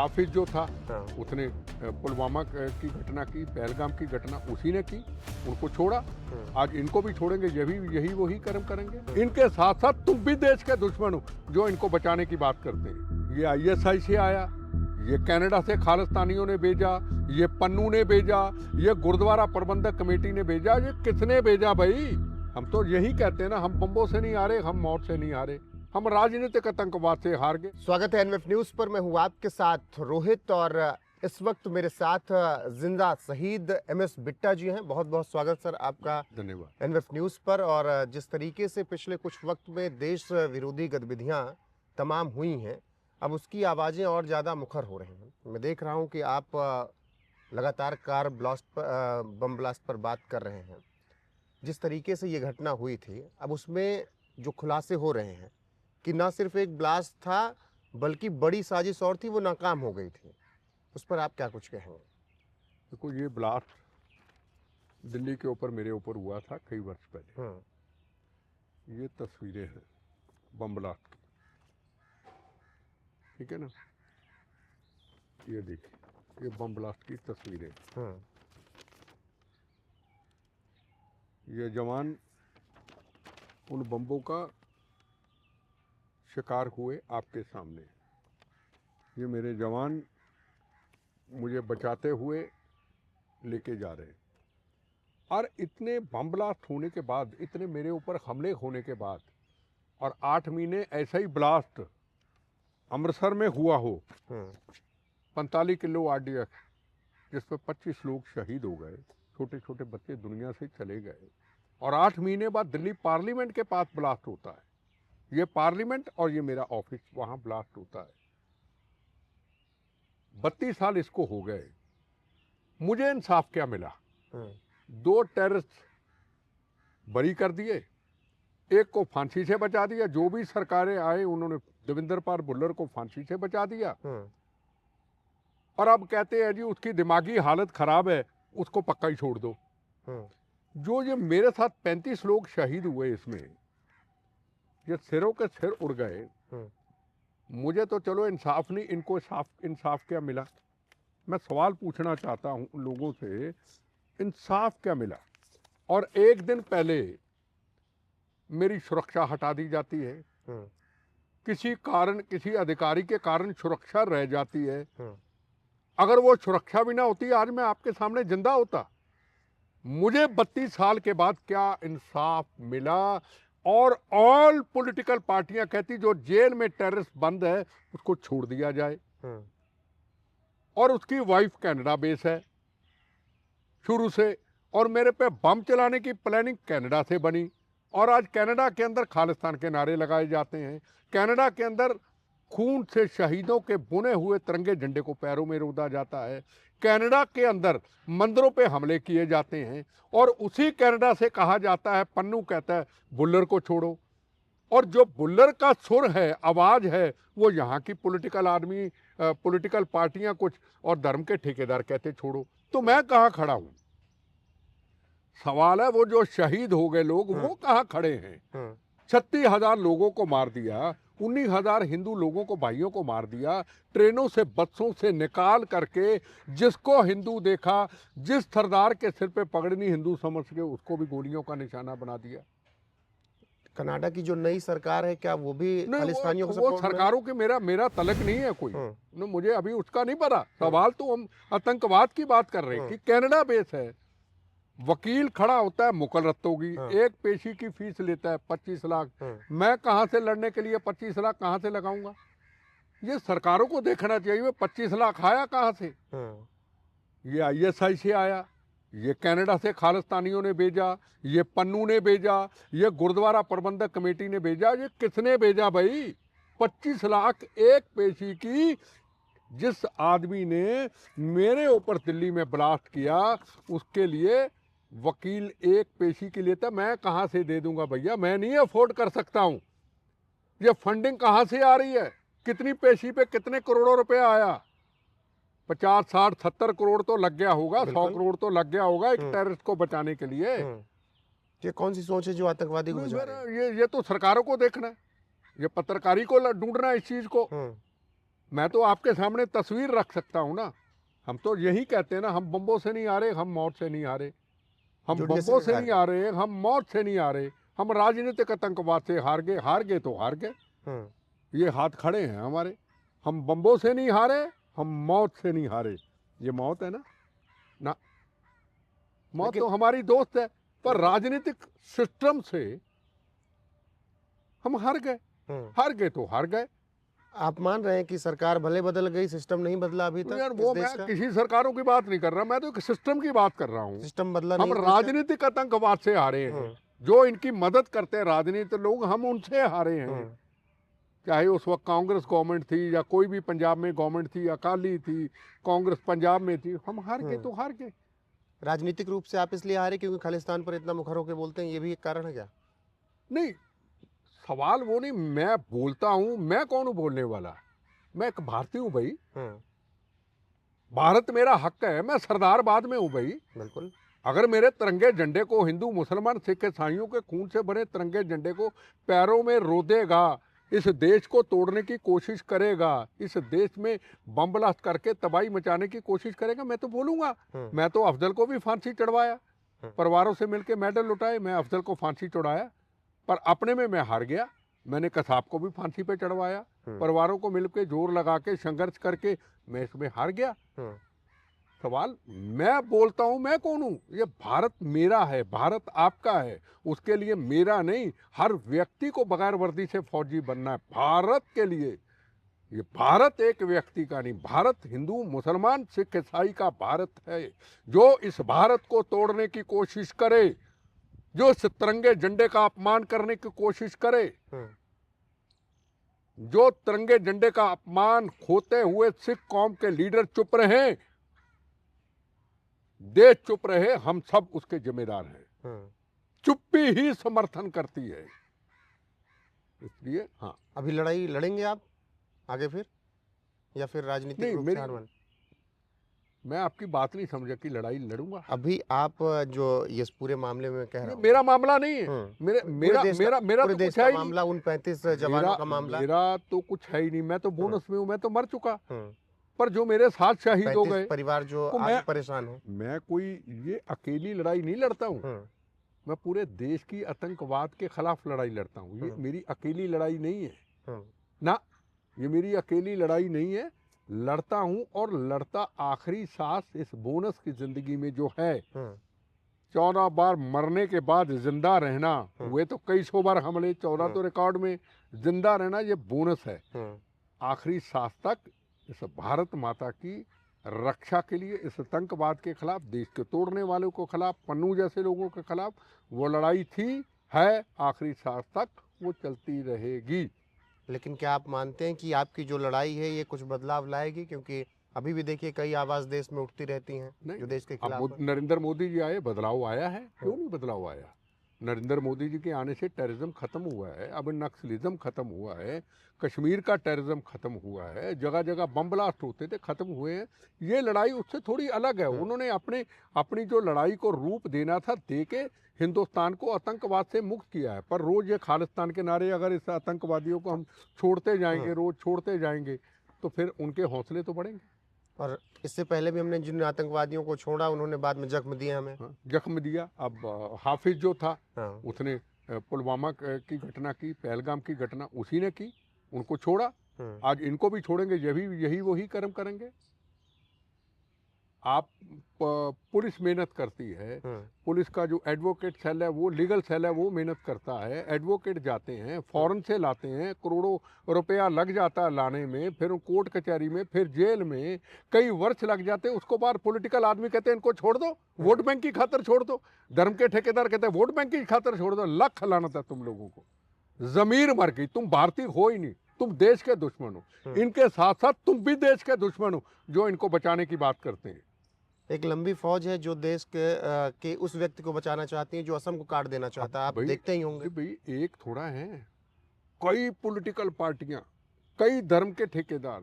हाफिज जो था हाँ। उसने पुलवामा की घटना की, पहलगाम की घटना उसी ने की, उनको छोड़ा। आज इनको भी छोड़ेंगे, यही वही कर्म करेंगे। इनके साथ साथ तुम भी देश के दुश्मन हो जो इनको बचाने की बात करते हैं। ये ISI से आया, ये कनाडा से खालिस्तानियों ने भेजा, ये पन्नू ने भेजा, ये गुरुद्वारा प्रबंधक कमेटी ने भेजा। ये किसने भेजा भाई? हम तो यही कहते हैं ना, हम बम्बों से नहीं हारे, हम मौत से नहीं हारे, हम राजनीतिक आतंकवाद से हार गए। स्वागत है एनएफ न्यूज पर। मैं हूं आपके साथ रोहित और इस वक्त मेरे साथ जिंदा शहीद MS बिट्टा जी हैं। बहुत बहुत स्वागत सर आपका धन्यवाद। एनएफ न्यूज पर। और जिस तरीके से पिछले कुछ वक्त में देश विरोधी गतिविधियां तमाम हुई हैं, अब उसकी आवाज़ें और ज़्यादा मुखर हो रही हैं। मैं देख रहा हूं कि आप लगातार बम ब्लास्ट पर बात कर रहे हैं। जिस तरीके से ये घटना हुई थी, अब उसमें जो खुलासे हो रहे हैं कि ना सिर्फ एक ब्लास्ट था बल्कि बड़ी साजिश और थी, वो नाकाम हो गई थी, उस पर आप क्या कुछ कहेंगे? देखो, ये ब्लास्ट दिल्ली के ऊपर मेरे ऊपर हुआ था कई वर्ष पहले। ये तस्वीरें हैं बम ब्लास्ट की, ठीक है ना? ये देखिए, ये बम ब्लास्ट की तस्वीरें। ये जवान उन बम्बों का शिकार हुए आपके सामने। ये मेरे जवान मुझे बचाते हुए लेके जा रहे हैं। और इतने बम ब्लास्ट होने के बाद, इतने मेरे ऊपर हमले होने के बाद, और 8 महीने ऐसा ही ब्लास्ट अमृतसर में हुआ हो, 45 किलो RDX, जिसमें 25 लोग शहीद हो गए, छोटे छोटे बच्चे दुनिया से चले गए, और 8 महीने बाद दिल्ली पार्लियामेंट के पास ब्लास्ट होता है। ये पार्लियामेंट और ये मेरा ऑफिस, वहां ब्लास्ट होता है। 32 साल इसको हो गए, मुझे इंसाफ क्या मिला? 2 टेररिस्ट बरी कर दिए, एक को फांसी से बचा दिया। जो भी सरकारें आए उन्होंने देवेंद्र पाल भुल्लर को फांसी से बचा दिया, और अब कहते हैं जी उसकी दिमागी हालत खराब है, उसको पक्का ही छोड़ दो। जो ये मेरे साथ 35 लोग शहीद हुए, इसमें ये सिरों के सिर उड़ गए। मुझे तो चलो इंसाफ नहीं, इनको इंसाफ क्या मिला? मैं सवाल पूछना चाहता हूं उन लोगों से, इंसाफ क्या मिला? और एक दिन पहले मेरी सुरक्षा हटा दी जाती है, किसी कारण, किसी अधिकारी के कारण सुरक्षा रह जाती है। अगर वो सुरक्षा भी ना होती, आज मैं आपके सामने जिंदा होता। मुझे 32 साल के बाद क्या इंसाफ मिला? और ऑल पॉलिटिकल पार्टियां कहती जो जेल में टेररिस्ट बंद है उसको छोड़ दिया जाए, और उसकी वाइफ कनाडा बेस है शुरू से, और मेरे पे बम चलाने की प्लानिंग कनाडा से बनी, और आज कनाडा के अंदर खालिस्तान के नारे लगाए जाते हैं। कनाडा के अंदर खून से शहीदों के बुने हुए तिरंगे झंडे को पैरों में रोदा जाता है। कनाडा के अंदर मंदिरों पे हमले किए जाते हैं, और उसी कनाडा से कहा जाता है, पन्नू कहता है भुल्लर को छोड़ो, और जो भुल्लर का सुर है, आवाज है, वो यहाँ की पॉलिटिकल आदमी, पॉलिटिकल पार्टियां कुछ, और धर्म के ठेकेदार कहते छोड़ो। तो मैं कहाँ खड़ा हूं? सवाल है वो जो शहीद हो गए लोग, वो कहाँ खड़े हैं? 36,000 लोगों को मार दिया, 19,000 हिंदू लोगों को, भाइयों को मार दिया, ट्रेनों से, बसों से निकाल करके, जिसको हिंदू देखा, जिस सरदार के सिर पे पगड़नी हिंदू समझ के, उसको भी गोलियों का निशाना बना दिया। कनाडा की जो नई सरकार है, क्या वो भी खालिस्तानियों को वो सरकारों के मेरा तलक नहीं है कोई, मुझे अभी उसका नहीं पता। सवाल तो हम आतंकवाद की बात कर रहे हैं कि कनाडा बेस है। वकील खड़ा होता है मुकुल रत्तोगी, एक पेशी की फीस लेता है 25 लाख। मैं कहां से लड़ने के लिए 25 लाख कहां से लगाऊंगा? ये सरकारों को देखना चाहिए, 25 लाख आया कहां से? ये ISI से आया, ये कनाडा से खालिस्तानियों ने भेजा, ये पन्नू ने भेजा, ये गुरुद्वारा प्रबंधक कमेटी ने भेजा। ये किसने भेजा भाई? 25 लाख एक पेशी की, जिस आदमी ने मेरे ऊपर दिल्ली में ब्लास्ट किया, उसके लिए वकील एक पेशी की लेता। मैं कहां से दे दूंगा भैया? मैं नहीं अफोर्ड कर सकता हूं। ये फंडिंग कहां से आ रही है? कितनी पेशी पे कितने करोड़ों रुपए आया? 50, 60, 70 करोड़ तो लग गया होगा, 100 करोड़ तो लग गया होगा एक टेररिस्ट को बचाने के लिए। ये कौन सी सोच है जो आतंकवादी को बचा रही है? ये तो सरकारों को देखना है, ये पत्रकारी को ढूंढना है इस चीज को। मैं तो आपके सामने तस्वीर रख सकता हूं ना। हम तो यही कहते हैं ना, हम बम्बों से नहीं आ रहे, हम मौत से नहीं आ रहे। हम जुड़ने से बम्बों नहीं से हार नहीं गए। आ रहे, हम मौत से नहीं आ रहे। हम राजनीतिक आतंकवाद से हार गए तो हार गए। ये हाथ खड़े हैं हमारे। हम बम्बों से नहीं हारे, हम मौत से नहीं हारे। ये मौत है ना, ना मौत लेकिन तो हमारी दोस्त है, पर राजनीतिक सिस्टम से हम हार गए तो हार गए। आप मान रहे हैं कि सरकार भले बदल गई, सिस्टम नहीं बदला अभी तो तक यार इस वो देश मैं का? किसी सरकारों की बात नहीं कर रहा, मैं तो एक सिस्टम की बात कर रहा हूँ। सिस्टम बदला हम नहीं देश का? राजनीतिक आतंकवाद से हारे हैं। जो इनकी मदद करते हैं राजनीतिक लोग, हम उनसे हारे हैं। चाहे उस वक्त कांग्रेस गवर्नमेंट थी या कोई भी पंजाब में गवर्नमेंट थी, अकाली थी, कांग्रेस पंजाब में थी, हम हार गए तो हार गए। राजनीतिक रूप से आप इसलिए हारे क्योंकि खालिस्तान पर इतना मुखर होकर बोलते हैं, ये भी एक कारण है क्या? नहीं, सवाल वो नहीं। मैं बोलता हूं, मैं कौन हूं बोलने वाला? मैं एक भारतीय हूं भाई। भारत मेरा हक है। मैं सरदार बाद में हूं भाई। बिल्कुल। अगर मेरे तिरंगे झंडे को हिंदू मुसलमान सिख ईसाइयों के खून से बने तिरंगे झंडे को पैरों में रोदेगा, इस देश को तोड़ने की कोशिश करेगा, इस देश में बम ब्लास्ट करके तबाही मचाने की कोशिश करेगा, मैं तो बोलूंगा। मैं तो अफजल को भी फांसी चढ़वाया, परिवारों से मिलकर मेडल लुटाए, मैं अफजल को फांसी चढ़ाया। पर अपने में मैं हार गया। मैंने कसाब को भी फांसी पे चढ़वाया, परिवारों को मिलकर जोर लगा के संघर्ष करके मैं इसमें हार गया। सवाल मैं बोलता हूं, मैं कौन हूं? ये भारत मेरा है, भारत आपका है। उसके लिए मेरा नहीं, हर व्यक्ति को बगैर वर्दी से फौजी बनना है भारत के लिए। ये भारत एक व्यक्ति का नहीं, भारत हिंदू मुसलमान सिख ईसाई का भारत है। जो इस भारत को तोड़ने की कोशिश करे, जो इस तिरंगे झंडे का अपमान करने की कोशिश करे, जो तिरंगे झंडे का अपमान होते हुए सिख कौम के लीडर चुप रहे, देश चुप रहे, हम सब उसके जिम्मेदार हैं। चुप्पी ही समर्थन करती है। इसलिए हाँ। अभी लड़ाई लड़ेंगे आप आगे फिर, या फिर राजनीतिक नहीं, रूप से हार मान? मैं आपकी बात नहीं समझा कि लड़ाई लड़ूंगा। अभी आप जो ये इस पूरे मामले में कह रहा हूं, मेरा मामला नहीं है। मेरा मेरा मेरा मेरा पूरे तो देश कुछ है का ही नहीं। मामला, उन 35 जवानों का मामला। मेरा तो कुछ है ही नहीं। मैं तो बोनस में हूं, मैं तो मर चुका। पर जो मेरे साथ शहीद हो गए, परिवार जो तो आज परेशान है। मैं कोई ये अकेली लड़ाई नहीं लड़ता हूं। मैं पूरे देश की आतंकवाद के खिलाफ लड़ाई लड़ता हूं। ये मेरी अकेली लड़ाई नहीं है ना, ये मेरी अकेली लड़ाई नहीं है। लड़ता हूं और लड़ता आखिरी सांस इस बोनस की जिंदगी में जो है। 14 बार मरने के बाद जिंदा रहना, हुए तो कई सौ बार हमले, 14 तो रिकॉर्ड में, जिंदा रहना ये बोनस है। आखिरी सांस तक इस भारत माता की रक्षा के लिए, इस आतंकवाद के खिलाफ, देश के तोड़ने वालों के खिलाफ, पन्नू जैसे लोगों के खिलाफ वो लड़ाई थी, है, आखिरी सांस तक वो चलती रहेगी। लेकिन क्या आप मानते हैं कि आपकी जो लड़ाई है ये कुछ बदलाव लाएगी? क्योंकि अभी भी देखिए कई आवाज देश में उठती रहती हैं जो देश के खिलाफ है। नरेंद्र मोदी जी आए, बदलाव आया है। क्यों नहीं बदलाव आया? नरेंद्र मोदी जी के आने से टेररिज्म खत्म हुआ है, अब नक्सलिज्म खत्म हुआ है, कश्मीर का टेररिज्म खत्म हुआ है, जगह जगह बम ब्लास्ट होते थे, खत्म हुए हैं। ये लड़ाई उससे थोड़ी अलग है। उन्होंने अपनी जो लड़ाई को रूप देना था दे के हिंदुस्तान को आतंकवाद से मुक्त किया है। पर रोज ये खालिस्तान के नारे, अगर इस आतंकवादियों को हम छोड़ते जाएंगे, रोज छोड़ते जाएंगे, तो फिर उनके हौसले तो बढ़ेंगे। और इससे पहले भी हमने जिन आतंकवादियों को छोड़ा उन्होंने बाद में जख्म दिया हमें। जख्म दिया। अब हाफिज जो था, उसने पुलवामा की घटना की, पहलगाम की घटना उसी ने की, उनको छोड़ा। आज इनको भी छोड़ेंगे, यही वही कर्म करेंगे। आप पुलिस मेहनत करती है, पुलिस का जो एडवोकेट सेल है, वो लीगल सेल है, वो मेहनत करता है। एडवोकेट जाते हैं, फॉरेन से लाते हैं, करोड़ों रुपया लग जाता है लाने में, फिर कोर्ट कचहरी में, फिर जेल में कई वर्ष लग जाते हैं। उसको बाद पॉलिटिकल आदमी कहते हैं इनको छोड़ दो, वोट बैंक की खातर छोड़ दो। धर्म के ठेकेदार कहते हैं वोट बैंक की खातर छोड़ दो। लख लानत है तुम लोगों को, जमीर मर गई। तुम भारतीय हो ही नहीं, तुम देश के दुश्मन हो। इनके साथ साथ तुम भी देश के दुश्मन हो जो इनको बचाने की बात करते हैं। एक लंबी फौज है जो देश के उस व्यक्ति को बचाना चाहती है जो असम को काट देना चाहता है। आप देखते ही होंगे भाई, एक थोड़ा है, कई पॉलिटिकल पार्टियां, कई धर्म के ठेकेदार,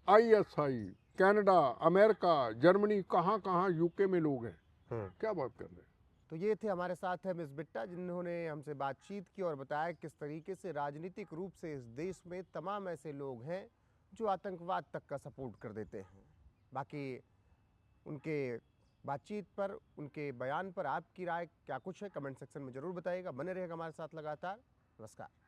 ISI, कनाडा, अमेरिका, जर्मनी, कहां कहां यूके में लोग हैं। क्या बात कर रहे हैं। तो ये थे हमारे साथ है मिस बिट्टा, जिन्होंने हमसे बातचीत की और बताया किस तरीके से राजनीतिक रूप से इस देश में तमाम ऐसे लोग हैं जो आतंकवाद तक का सपोर्ट कर देते हैं। बाकी उनके बातचीत पर, उनके बयान पर आपकी राय क्या कुछ है, कमेंट सेक्शन में ज़रूर बताइएगा। बने रहेगा हमारे साथ लगातार। नमस्कार।